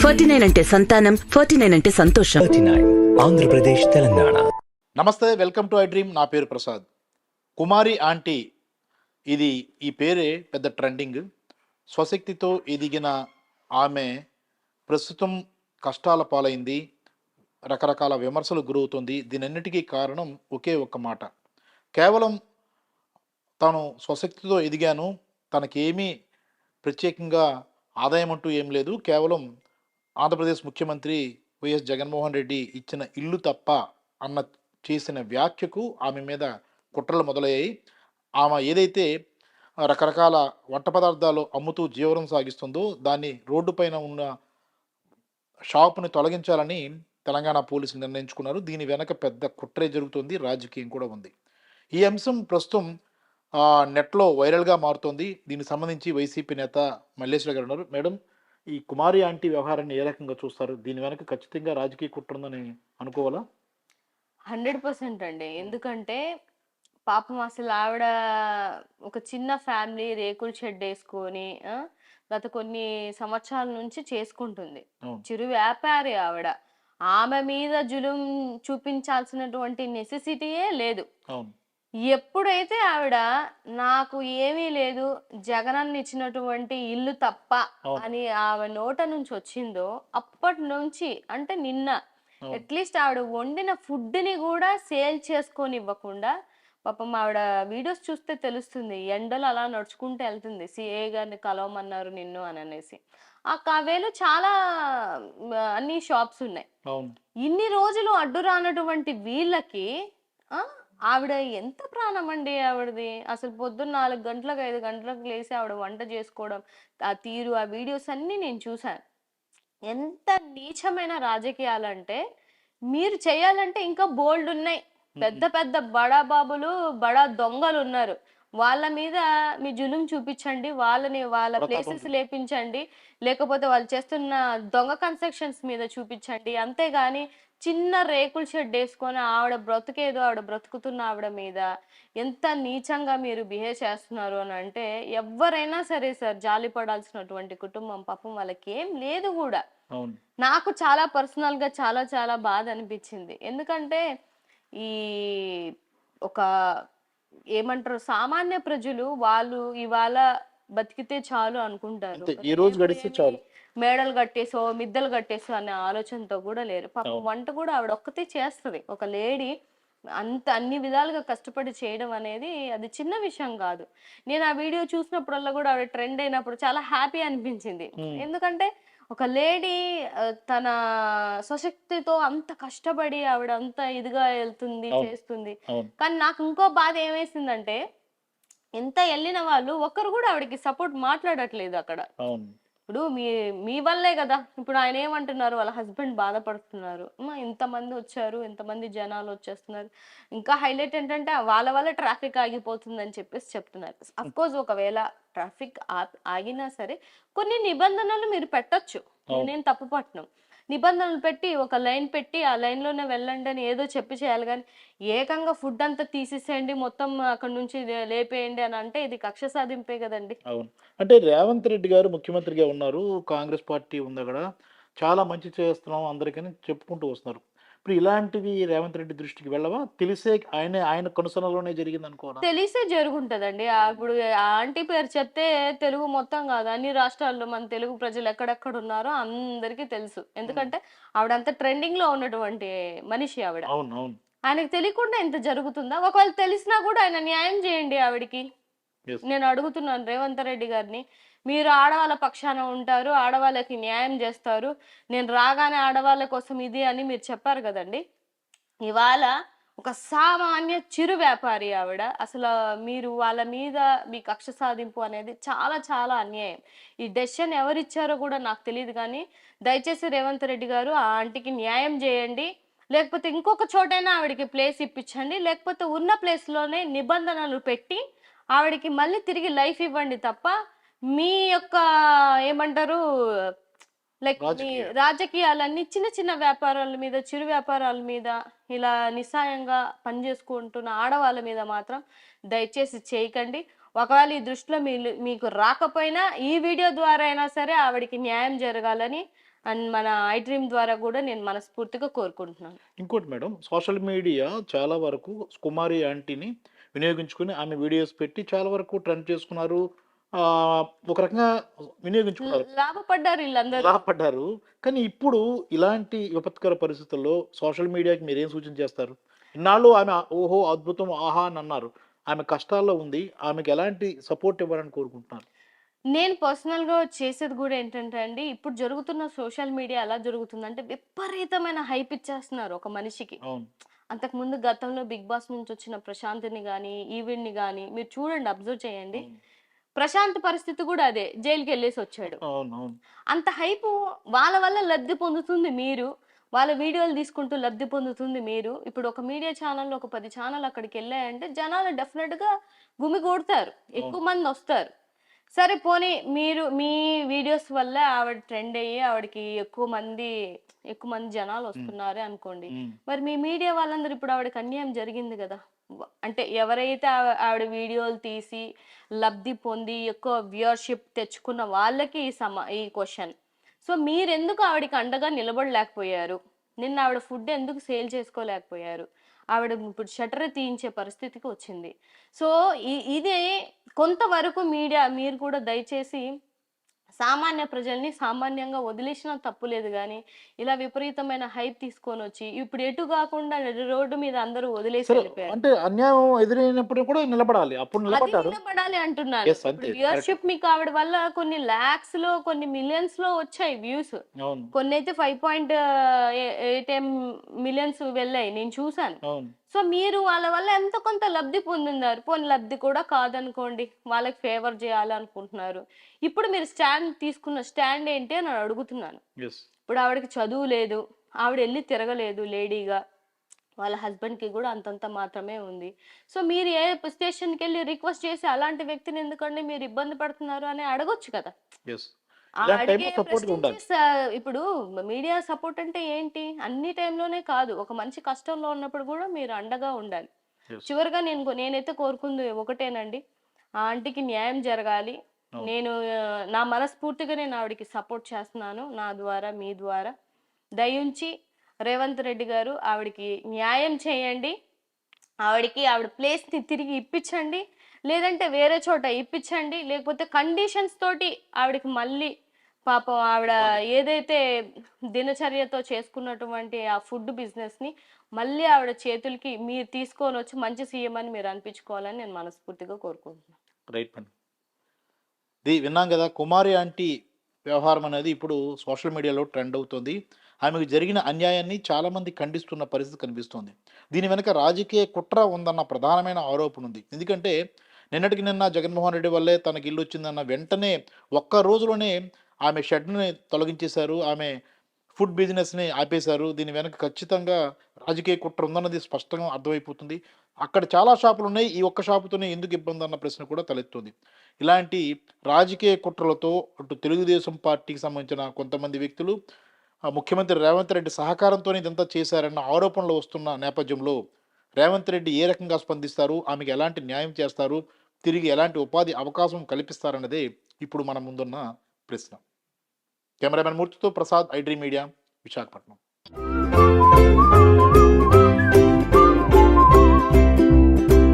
49 అంటే సంతానం, 49 అంటే సంతోషం. 39 ఆంధ్రప్రదేశ్ తెలంగాణ. నమస్తే, వెల్కమ్ టు ఐ డ్రీమ్. నా పేరు ప్రసాద్. కుమారి ఆంటీ, ఈ పేరే పెద్ద ట్రెండింగ్. స్వశక్తితో ఎదిగిన ఆమె ప్రస్తుతం కష్టాల పాలైంది, రకరకాల విమర్శలు గురవుతుంది. దీనన్నిటికీ కారణం ఒకే ఒక్క మాట. కేవలం తాను స్వశక్తితో ఎదిగాను, తనకేమీ ప్రత్యేకంగా ఆదాయం అంటూ ఏం లేదు, కేవలం ఆంధ్రప్రదేశ్ ముఖ్యమంత్రి వైఎస్ జగన్మోహన్ రెడ్డి ఇచ్చిన ఇల్లు తప్ప అన్న చేసిన వ్యాఖ్యకు ఆమె మీద కుట్రలు మొదలయ్యాయి. ఆమె ఏదైతే రకరకాల వంట పదార్థాలు అమ్ముతూ జీవనం సాగిస్తుందో దాన్ని రోడ్డు పైన ఉన్న షాపుని తొలగించాలని తెలంగాణ పోలీసులు నిర్ణయించుకున్నారు. దీని వెనక పెద్ద కుట్రే జరుగుతుంది, రాజకీయం కూడా ఉంది. ఈ అంశం ప్రస్తుతం నెట్లో వైరల్గా మారుతోంది. దీనికి సంబంధించి వైసీపీ నేత మల్లేశ్వర గారు ఉన్నారు. మేడం, ఈ కుమారి ఆంటీ వ్యవహారాన్ని ఏ రకంగా చూస్తారు? దీని వెనక ఖచ్చితంగా రాజకీయ కుట్ర ఉందని అనుకోవాలా? 100% అండి. ఎందుకంటే పాపం అసలు ఆవిడ ఒక చిన్న ఫ్యామిలీ, రేకుల షెడ్ వేసుకొని గత కొన్ని సంవత్సరాల నుంచి చేసుకుంటుంది. అవును. చిరు వ్యాపారి ఆవిడ. ఆమె మీద జులుం చూపించాల్సినటువంటి నెసెసిటీయే లేదు. అవును. ఎప్పుడైతే ఆవిడ నాకు ఏమీ లేదు, జగనన్న ఇచ్చినటువంటి ఇల్లు తప్ప అవును. అని ఆమె నోట నుంచి వచ్చిందో అప్పటి నుంచి, అంటే నిన్న అవును. అట్లీస్ట్ ఆవిడ వండిన ఫుడ్ని కూడా సేల్ చేసుకొని ఇవ్వకుండా, పాపం ఆవిడ వీడియోస్ చూస్తే తెలుస్తుంది, ఎండలు అలా నడుచుకుంటూ వెళ్తుంది. సిఏ గారిని కలవమన్నారు నిన్ను అని అనేసి. ఆ కావేలో చాలా అన్ని షాప్స్ ఉన్నాయి. అవును. ఇన్ని రోజులు అడ్డు రానటువంటి వీళ్ళకి ఆవిడ ఎంత ప్రాణం అండి ఆవిడది. అసలు పొద్దున్న 4 గంటలకు 5 గంటలకు లేసి ఆవిడ వంట చేసుకోవడం, ఆ తీరు, ఆ వీడియోస్ అన్ని నేను చూశాను. ఎంత నీచమైన రాజకీయాలంటే, మీరు చేయాలంటే ఇంకా బోల్డ్ ఉన్నాయి. పెద్ద పెద్ద బడా బాబులు, బడా దొంగలు ఉన్నారు. వాళ్ళ మీద మీ జులుం చూపించండి, వాళ్ళ ప్లేసెస్ లేపించండి, లేకపోతే వాళ్ళు చేస్తున్న దొంగ కన్స్ట్రక్షన్స్ మీద చూపించండి. అంతేగాని చిన్న రేకుల షెడ్ వేసుకొని ఆవిడ బ్రతుకేదో ఆవిడ బ్రతుకుతున్న ఆవిడ మీద ఎంత నీచంగా మీరు బిహేవ్ చేస్తున్నారు అని అంటే, ఎవరైనా సరే సార్ జాలి పడాల్సినటువంటి కుటుంబం. పాపం వాళ్ళకి ఏం లేదు కూడా. అవును. నాకు చాలా పర్సనల్ గా చాలా చాలా బాధ అనిపించింది. ఎందుకంటే ఈ ఒక ఏమంటారు, సామాన్య ప్రజలు వాళ్ళు ఇవాళ బతికితే చాలు అనుకుంటారు. అంతే, ఈ రోజు గడిస్తే చాలు. మేడలు కట్టేసో మిద్దలు కట్టేసో అనే ఆలోచనతో కూడా లేరు. పాపం అవును. వంట కూడా ఆవిడ ఒక్కతే చేస్తుంది. ఒక లేడీ అన్ని విధాలుగా కష్టపడి చేయడం అనేది అది చిన్న విషయం కాదు. నేను ఆ వీడియో చూసినప్పుడల్లా కూడా ఆవిడ ట్రెండ్ అయినప్పుడు చాలా హ్యాపీ అనిపించింది. ఎందుకంటే ఒక లేడీ తన స్వశక్తితో అంత కష్టపడి ఆవిడ అంత ఇదిగా వెళ్తుంది, అవును. చేస్తుంది. అవును. కానీ నాకు ఇంకో బాధ ఏమేసిందంటే, ఎంత వెళ్ళిన వాళ్ళు ఒక్కరు కూడా ఆవిడకి సపోర్ట్ మాట్లాడట్లేదు అక్కడ. అవును. ఇప్పుడు మీ వల్లే కదా. ఇప్పుడు ఆయన ఏమంటున్నారు, వాళ్ళ హస్బెండ్ బాధపడుతున్నారు, అమ్మా ఇంతమంది వచ్చారు, ఇంతమంది జనాలు వచ్చేస్తున్నారు. ఇంకా హైలైట్ ఏంటంటే వాళ్ళ వల్ల ట్రాఫిక్ ఆగిపోతుందని చెప్పేసి చెప్తున్నారు. అఫ్ కోర్స్ ఒకవేళ ట్రాఫిక్ ఆగినా సరే కొన్ని నిబంధనలు మీరు పెట్టొచ్చు, నేనేం తప్పు పట్టను. నిబంధనలు పెట్టి ఒక లైన్ పెట్టి ఆ లైన్ లోనే వెళ్ళండి అని ఏదో చెప్పి చేయాలి. కానీ ఏకంగా ఫుడ్ అంతా తీసేసేయండి, మొత్తం అక్కడ నుంచి లేపేయండి అని అంటే ఇది కక్ష సాధింపే కదండి. అవును. అంటే రేవంత్ రెడ్డి గారు ముఖ్యమంత్రిగా ఉన్నారు, కాంగ్రెస్ పార్టీ ఉంది అక్కడ, చాలా మంచి చేస్తున్నాం అందరికని చెప్పుకుంటూ వస్తున్నారు. ఇప్పుడు ఇలాంటివి రేవంత్ రెడ్డి దృష్టికి వెళ్ళవా? తెలిసే ఆయన కనుసనలోనే జరిగింది అనుకోరా? తెలిసే జరుగుంటదండి. ఇప్పుడు ఆ ఆంటీ పేరు చెప్తే తెలుగు మొత్తం కాదు, అన్ని రాష్ట్రాల్లో మన తెలుగు ప్రజలు ఎక్కడెక్కడ ఉన్నారో అందరికీ తెలుసు. ఎందుకంటే ఆవిడంత ట్రెండింగ్ లో ఉన్నటువంటి మనిషి ఆవిడ. అవును. అవును. ఆయనకు తెలియకుండా ఇంత జరుగుతుందా? ఒకవేళ తెలిసినా కూడా ఆయన న్యాయం చేయండి ఆవిడికి. Yes. నేను అడుగుతున్నాను రేవంత్ రెడ్డి గారిని. మీరు ఆడవాళ్ళ పక్షాన ఉంటారు, ఆడవాళ్ళకి న్యాయం చేస్తారు, నేను రాగానే ఆడవాళ్ళ కోసం ఇది అని మీరు చెప్పారు కదండి. ఇవాళ ఒక సామాన్య చిరు వ్యాపారి ఆవిడ. అసలు మీరు వాళ్ళ మీద మీ కక్ష సాధింపు అనేది చాలా చాలా అన్యాయం. ఈ డెసిషన్ ఎవరిచ్చారో కూడా నాకు తెలియదు. కానీ దయచేసి రేవంత్ రెడ్డి గారు ఆ ఆంటీకి న్యాయం చేయండి. లేకపోతే ఇంకొక చోటైనా ఆవిడకి ప్లేస్ ఇప్పించండి, లేకపోతే ఉన్న ప్లేస్లోనే నిబంధనలు పెట్టి ఆవిడకి మళ్ళీ తిరిగి లైఫ్ ఇవ్వండి తప్ప మీ యొక్క ఏమంటారు, లైక్ మీ రాజకీయాలన్నీ చిన్న చిన్న వ్యాపారాల మీద, చిరు వ్యాపారాల మీద, ఇలా నిస్సాయంగా పనిచేసుకుంటున్న ఆడవాళ్ళ మీద మాత్రం దయచేసి చేయకండి. ఒకవేళ ఈ దృష్టిలో మీకు రాకపోయినా ఈ వీడియో ద్వారా అయినా సరే ఆవిడకి న్యాయం జరగాలని అండ్ మన ఐ డ్రీమ్ ద్వారా కూడా నేను మనస్ఫూర్తిగా కోరుకుంటున్నాను. ఇంకోటి మేడం, సోషల్ మీడియా చాలా వరకు కుమారి ఆంటీని వినియోగించుకుని ఆమె వీడియోస్ పెట్టి చాలా వరకు ట్రెండ్ చేసుకున్నారు. ఒక రకంగా వినియోగించుకున్నారు, లాభపడ్డారు వీళ్ళందరూ. లాభపడ్డారు. కానీ ఇప్పుడు ఇలాంటి విపత్కర పరిస్థితుల్లో సోషల్ మీడియాకి మీరేం సూచన చేస్తారు? ఇన్నాళ్ళు ఆమె ఓహో అద్భుతం ఆహా అని అన్నారు. ఆమె కష్టాల్లో ఉంది. ఆమెకి ఎలాంటి సపోర్ట్ ఇవ్వాలని కోరుకుంటున్నారు? నేను పర్సనల్‌గా చేసేది గూడా ఏంటంటే అండి, ఇప్పుడు జరుగుతున్న సోషల్ మీడియా ఎలా జరుగుతుందంటే, విపరీతమైన హైప్ ఇచ్చేస్తున్నారు ఒక మనిషికి. అవును. అంతకుముందు గతంలో 'బిగ్ బాస్' నుంచి వచ్చిన ప్రశాంత్‌ని గాని, ఈవిడ్ని గాని మీరు చూడండి, అబ్జర్వ్ చేయండి. అవును. ప్రశాంత్ పరిస్థితి కూడా అదే. జైలుకెళ్ళేసొచ్చాడు. అవును. అవును. అంత హైపు వాళ్ళ వల్ల లబ్ధి పొందుతుంది మీరు. వాళ్ళ వీడియోలు తీసుకుంటూ లబ్ధి పొందుతుంది మీరు. ఇప్పుడు ఒక మీడియా ఛానెల్‌లో ఒక 10 ఛానెల్ అక్కడికెళ్ళాయంటే జనాలు డెఫినిట్‌గా గుమిగూడతారు. అవును. ఎక్కువ మందొస్తారు. సరే పోనీ మీరు మీ వీడియోస్ వల్ల ఆవిడ ట్రెండ్ అయ్యి ఆవిడకి ఎక్కువ మంది జనాలొస్తున్నారే అనుకోండి. హ్మ్. మరి మీ మీడియా వాళ్ళందరూ ఇప్పుడు ఆవిడకి అన్యాయం జరిగింది గదా! అంటే ఎవరైతే ఆవిడ వీడియోలు తీసి లబ్ధి పొంది ఎక్కువ వ్యూవర్‌షిప్ తెచ్చుకున్న వాళ్ళకి ఈ క్వెషన్. సో మీరెందుకు ఆవిడకి అండగా నిలబడలేకపోయారు? నిన్న ఆవిడ ఫుడ్ ఎందుకు సేల్ చేసుకోలేకపోయారు? ఆవిడ ఇప్పుడు షట్టర్ తీయించే పరిస్థితికి వచ్చింది. సో ఇది కొంతవరకు మీడియా మీరు కూడా దయచేసి సామాన్య ప్రజల్ని సామాన్యంగా వదిలేసినా తప్పు లేదు గానీ, ఇలా విపరీతమైన హైప్ తీసుకొనొచ్చి ఇప్పుడు ఎటు గాకుండా రోడ్డు మీద అందరూ వదిలేసి సరే, వెళ్ళిపోయారు. అంటే అన్యాయం ఎదురైనప్పుడు కూడా నిలబడాలి. అప్పుడు అది నిలబడ్డారు. నిలబడాలి అంటున్నాను. యెస్, ఇప్పుడు అంతే. కరెక్ట్. వ్యూవర్‌షిప్ మీకు ఆవిడ వల్ల కొన్ని లాక్స్‌లో, కొన్ని మిలియన్స్‌లో వచ్చాయి వ్యూస్. అవును. కొన్నైతే 5.8 మిలియన్స్ వెళ్ళాయి. నేను చూసాను. అవును. సో మీరు వాళ్ళ వల్ల ఎంతో కొంత లబ్ధి పొందున్నారు. పోనీ లబ్ధి కూడా కాదనుకోండి. వాళ్ళకి ఫేవర్ చేయాలనుకుంటున్నారు. ఇప్పుడు మీరు తీసుకున్న స్టాండ్ ఏంటి అని అడుగుతున్నాను. యెస్. ఇప్పుడు ఆవిడకి చదువు లేదు. ఆవిడెళ్లి తిరగలేదు లేడీగా. వాళ్ళ హస్బెండ్‌కి గూడా అంతంత మాత్రమే ఉంది. సో మీరు ఏ స్టేషన్‌కెళ్లి రిక్వెస్ట్ చేసి అలాంటి వ్యక్తిని ఎందుకండి మీరు ఇబ్బంది పడుతున్నారు అని అడగొచ్చు కదా! యెస్. ఆ ఇలాంటి అడిగే టైంలో సపోర్ట్‌గా ఉండాలి. ఇప్పుడు మీడియా సపోర్ట్ అంటే ఏంటి? అన్ని టైంలోనే కాదు. ఒక మనిషి కష్టంలో ఉన్నప్పుడు గూడా మీరు అండగా ఉండాలి. యెస్. చివరగా నేనైతే కోరుకుంది ఒకటేనండి. ఆ ఆంటీకి న్యాయం జరగాలి. అవును. నేను నా మనస్ఫూర్తిగా నేను ఆవిడకి సపోర్ట్ చేస్తున్నాను. నా ద్వారా, మీ ద్వారా. దయుంచి రేవంత్ రెడ్డి గారు ఆవిడకి న్యాయం చేయండి. ఆవిడ ప్లేస్‌ని తిరిగి ఇప్పించండి. లేదంటే వేరే చోట ఇప్పించండి. లేకపోతే కండిషన్స్ తోటి ఆవిడకి మళ్ళీ పాపం ఆవిడ ఏదైతే దినచర్యతో చేసుకున్నటువంటి ఆ ఫుడ్ బిజినెస్‌ని మళ్ళీ ఆవిడ చేతులకి మీరు తీసుకొనొచ్చి మంచి సీఎం అని మీరు అనిపించుకోవాలని నేను మనస్ఫూర్తిగా కోరుకుంటున్నాను. Right madam. విన్నాం కదా, కుమారి ఆంటీ వ్యవహారం అనేది ఇప్పుడు సోషల్ మీడియాలో ట్రెండ్ అవుతుంది. ఆమెకు జరిగిన అన్యాయాన్ని చాలామంది ఖండిస్తున్న పరిస్థితి కనిపిస్తుంది. దీని వెనుక రాజకీయ కుట్ర ఉందన్న ప్రధానమైన ఆరోపణ ఉంది. ఎందుకంటే నిన్నటికి నిన్న జగన్మోహన్ రెడ్డి వల్లే తనకి ఇల్లు వచ్చిందన్న వెంటనే ఒక్క రోజులోనే ఆమె షెడ్ని తొలగించేశారు. ఆమె ఫుడ్ బిజినెస్ని ఆపేశారు. దీని వెనక ఖచ్చితంగా రాజకీయ కుట్ర ఉందన్నది స్పష్టంగా అర్థమైపోతుంది. అక్కడ చాలా షాపులు ఉన్నాయి. ఈ ఒక్క షాపుతోనే ఎందుకు ఇబ్బంది అన్న ప్రశ్న కూడా తలెత్తుంది. ఇలాంటి రాజకీయ కుట్రలతో అటు తెలుగుదేశం పార్టీకి సంబంధించిన కొంతమంది వ్యక్తులు, ముఖ్యమంత్రి రేవంత్ రెడ్డి సహకారంతోనే ఇదంతా చేశారన్న ఆరోపణలు వస్తున్న నేపథ్యంలో రేవంత్ రెడ్డి ఏ రకంగా స్పందిస్తారు? ఆమెకి ఎలాంటి న్యాయం చేస్తారు? తిరిగి ఎలాంటి ఉపాధి అవకాశం కల్పిస్తారన్నదే ఇప్పుడు మన ముందున్న ప్రశ్న. కెమెరామెన్ మూర్తితో Prasad, I dream media, Visakhapatnam.